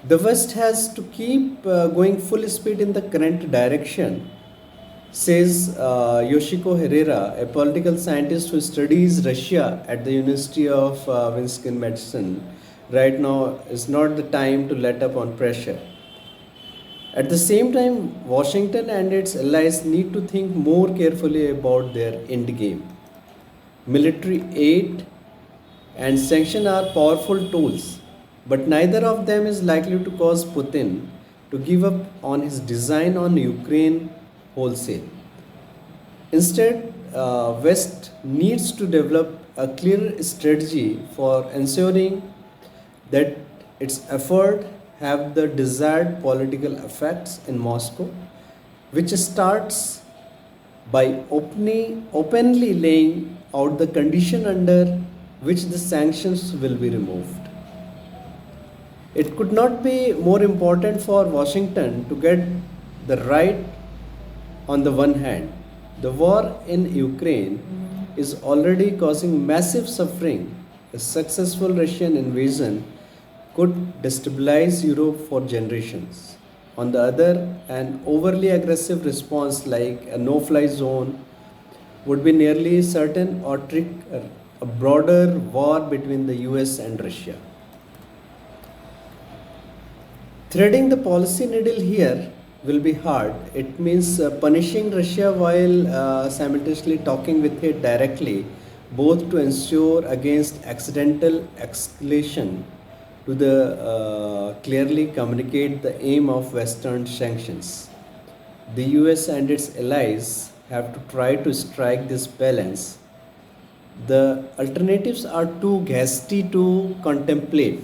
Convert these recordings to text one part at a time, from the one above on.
The West has to keep going full speed in the current direction, says Yoshiko Herrera, a political scientist who studies Russia at the University of Wisconsin. Right now is not the time to let up on pressure. At the same time, Washington and its allies need to think more carefully about their end game. Military aid and sanction are powerful tools, but neither of them is likely to cause Putin to give up on his design on Ukraine wholesale. Instead, West needs to develop a clear strategy for ensuring that its effort have the desired political effects in Moscow, which starts by openly laying out the condition under which the sanctions will be removed. It could not be more important for Washington to get the right on the one hand. The war in Ukraine is already causing massive suffering. A successful Russian invasion could destabilize Europe for generations. On the other, an overly aggressive response like a no fly zone would be nearly certain or trigger a broader war between the US and Russia. Threading the policy needle here will be hard. It means punishing Russia while simultaneously talking with it directly, both to ensure against accidental escalation to the clearly communicate the aim of Western sanctions. The US and its allies have to try to strike this balance. The alternatives are too hasty to contemplate.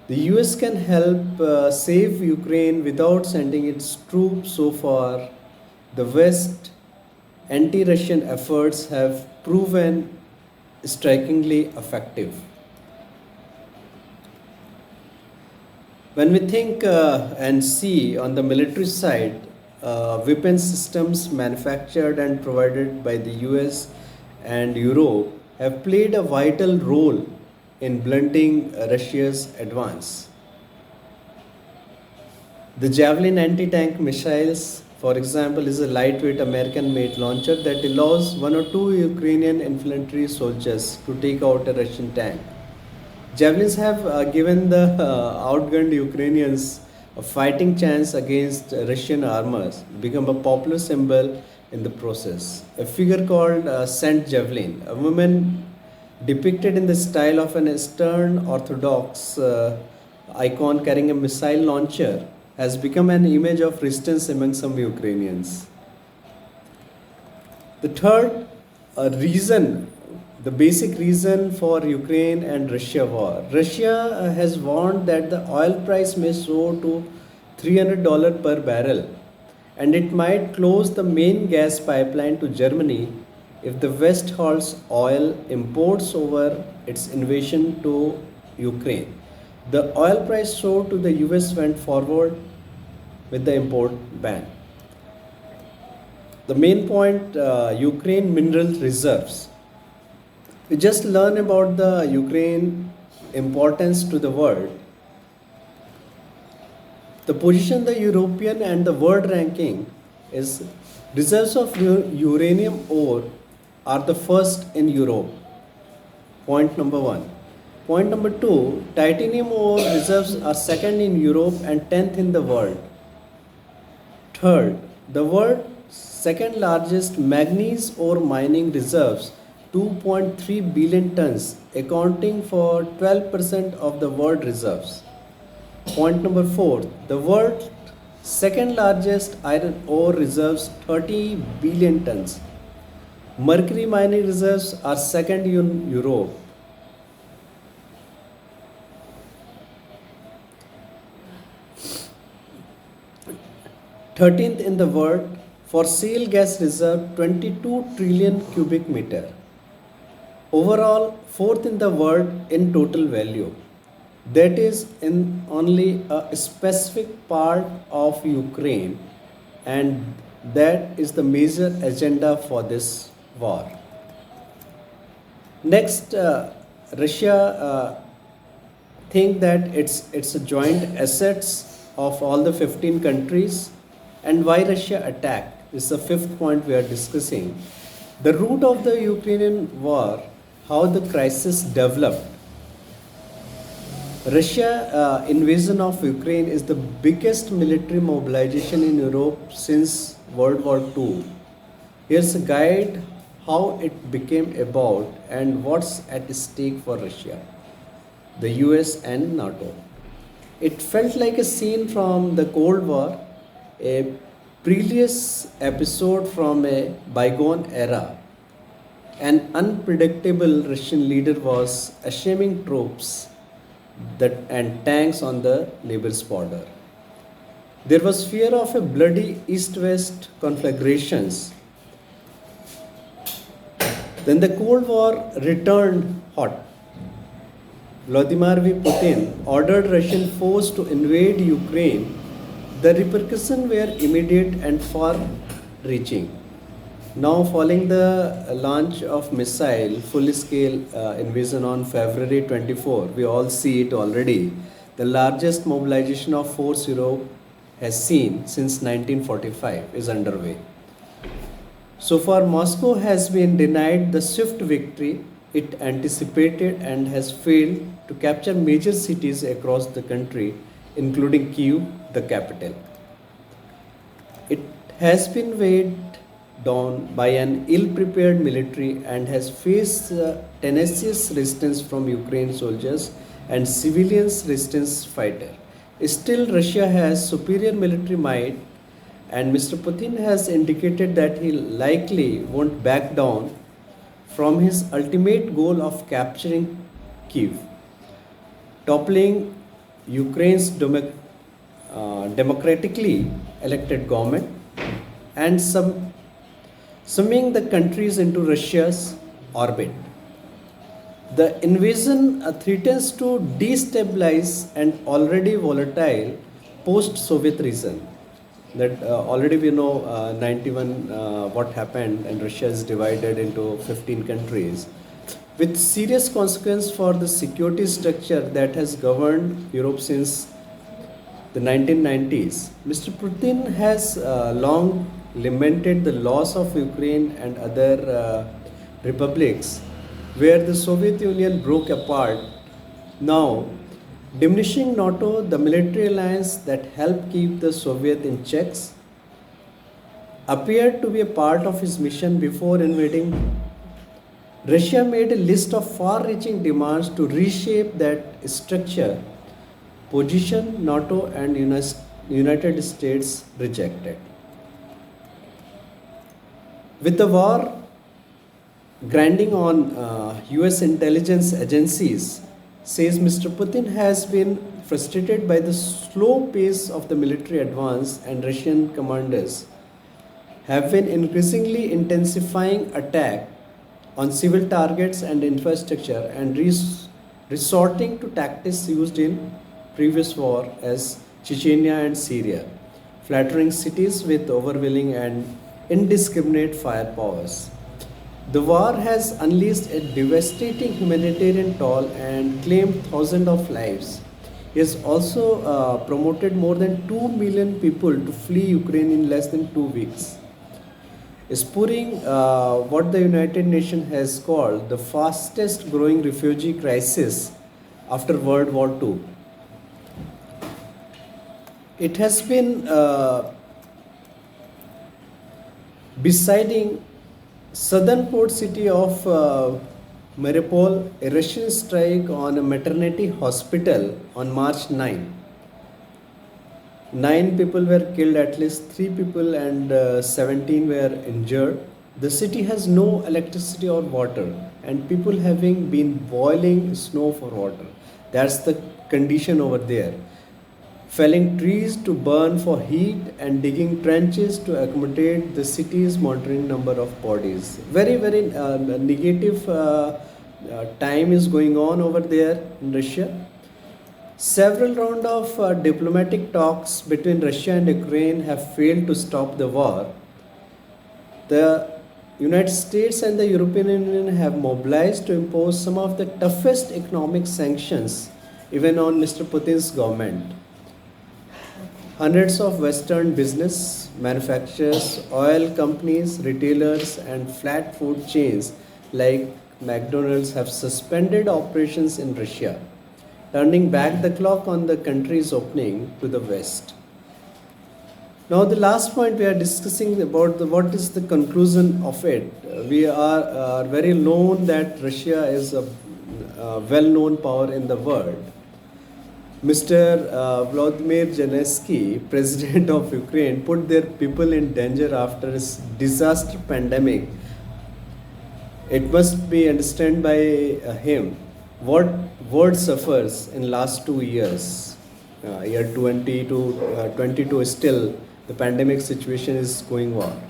The US can help save Ukraine without sending its troops so far. The West anti Russian efforts have proven strikingly effective. When we think and see on the military side, weapon systems manufactured and provided by the US and Europe have played a vital role in blunting Russia's advance. The Javelin anti tank missiles, for example, is a lightweight American made launcher that allows one or two Ukrainian infantry soldiers to take out a Russian tank. Javelins have given the outgunned Ukrainians a fighting chance against Russian armors, become a popular symbol in the process. A figure called Saint Javelin, a woman depicted in the style of an Eastern Orthodox icon carrying a missile launcher, has become an image of resistance among some Ukrainians. The third reason, the basic reason for Ukraine and Russia war. Russia has warned that the oil price may soar to $300 per barrel and it might close the main gas pipeline to Germany if the West halts oil imports over its invasion to Ukraine. The oil price soared to the US went forward with the import ban. The main point, Ukraine mineral reserves. We just learn about the Ukraine importance to the world. The position the European and the world ranking is reserves of uranium ore are the first in Europe. Point number one. Point number two, titanium ore reserves are second in Europe and 10th in the world. Third, the world's second largest manganese ore mining reserves 2.3 billion tons, accounting for 12% of the world reserves. Point number four, the world's second largest iron ore reserves 30 billion tons. Mercury mining reserves are second in Europe. Thirteenth in the world for shale gas reserve 22 trillion cubic meter. Overall, fourth in the world in total value. That is in only a specific part of Ukraine, and that is the major agenda for this war. Next, Russia think that it's a joint assets of all the 15 countries. And why Russia attacked is the fifth point we are discussing. The root of the Ukrainian war, how the crisis developed. Russia invasion of Ukraine is the biggest military mobilization in Europe since World War II. Here's a guide how it became about and what's at stake for Russia, the US and NATO. It felt like a scene from the Cold War, a previous episode from a bygone era. An unpredictable Russian leader was assembling troops and tanks on the neighbor's border. There was fear of a bloody east-west conflagrations. Then the Cold War returned hot. Vladimir V. Putin ordered Russian force to invade Ukraine. The repercussions were immediate and far-reaching. Now, following the launch of missile full-scale invasion on February 24, we all see it already. The largest mobilization of force Europe has seen since 1945 is underway. So far, Moscow has been denied the swift victory it anticipated and has failed to capture major cities across the country, including Kyiv, the capital. It has been weighed down by an ill-prepared military and has faced tenacious resistance from Ukraine soldiers and civilians resistance fighters. Still, Russia has superior military might, and Mr. Putin has indicated that he likely won't back down from his ultimate goal of capturing Kyiv, toppling Ukraine's democratically elected government, and summing the countries into Russia's orbit. The invasion threatens to destabilize an already volatile post-Soviet region. That already we know 91 what happened, and Russia is divided into 15 countries, with serious consequence for the security structure that has governed Europe since the 1990s. Mr. Putin has long lamented the loss of Ukraine and other republics where the Soviet Union broke apart. Now, diminishing NATO, the military alliance that helped keep the Soviet in checks, appeared to be a part of his mission before invading. Russia made a list of far-reaching demands to reshape that structure. Position NATO and United States rejected. With the war grinding on US intelligence agencies, says Mr. Putin has been frustrated by the slow pace of the military advance, and Russian commanders have been increasingly intensifying attack on civil targets and infrastructure and resorting to tactics used in previous war as Chechnya and Syria, flattering cities with overwhelming and indiscriminate firepowers. The war has unleashed a devastating humanitarian toll and claimed thousands of lives. It has also promoted more than 2 million people to flee Ukraine in less than 2 weeks, spurring what the United Nations has called the fastest growing refugee crisis after World War II. It has been besiding southern port city of Mariupol, a Russian strike on a maternity hospital on March 9. 9 people were killed, at least 3 people, and 17 were injured. The city has no electricity or water, and people having been boiling snow for water. That's the condition over there. Felling trees to burn for heat and digging trenches to accommodate the city's mounting number of bodies. Very, very negative time is going on over there in Russia. Several rounds of diplomatic talks between Russia and Ukraine have failed to stop the war. The United States and the European Union have mobilized to impose some of the toughest economic sanctions even on Mr. Putin's government. Hundreds of Western business, manufacturers, oil companies, retailers, and flat food chains like McDonald's have suspended operations in Russia, turning back the clock on the country's opening to the West. Now, the last point we are discussing about what is the conclusion of it. We are very known that Russia is a well-known power in the world. Mr. Vladimir Zelensky, president of Ukraine, put their people in danger after a disaster pandemic. It must be understood by him what world suffers in last 2 years. Year 20 to 22 still the pandemic situation is going on.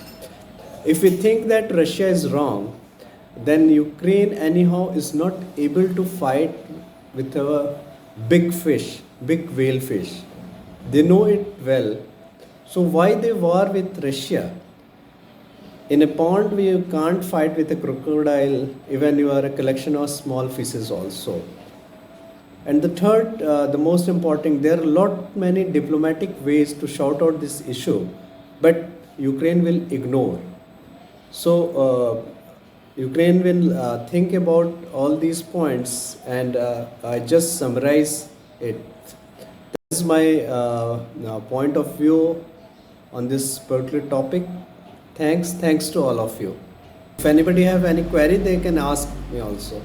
If we think that Russia is wrong, then Ukraine anyhow is not able to fight with a big fish, big whale fish. They know it well. So why they war with Russia? In a pond, you can't fight with a crocodile, even you are a collection of small fishes also. And the third, the most important, there are a lot many diplomatic ways to shout out this issue, but Ukraine will ignore. So Ukraine will think about all these points, and I just summarize it. This is my point of view on this particular topic. Thanks to all of you. If anybody have any query, they can ask me also.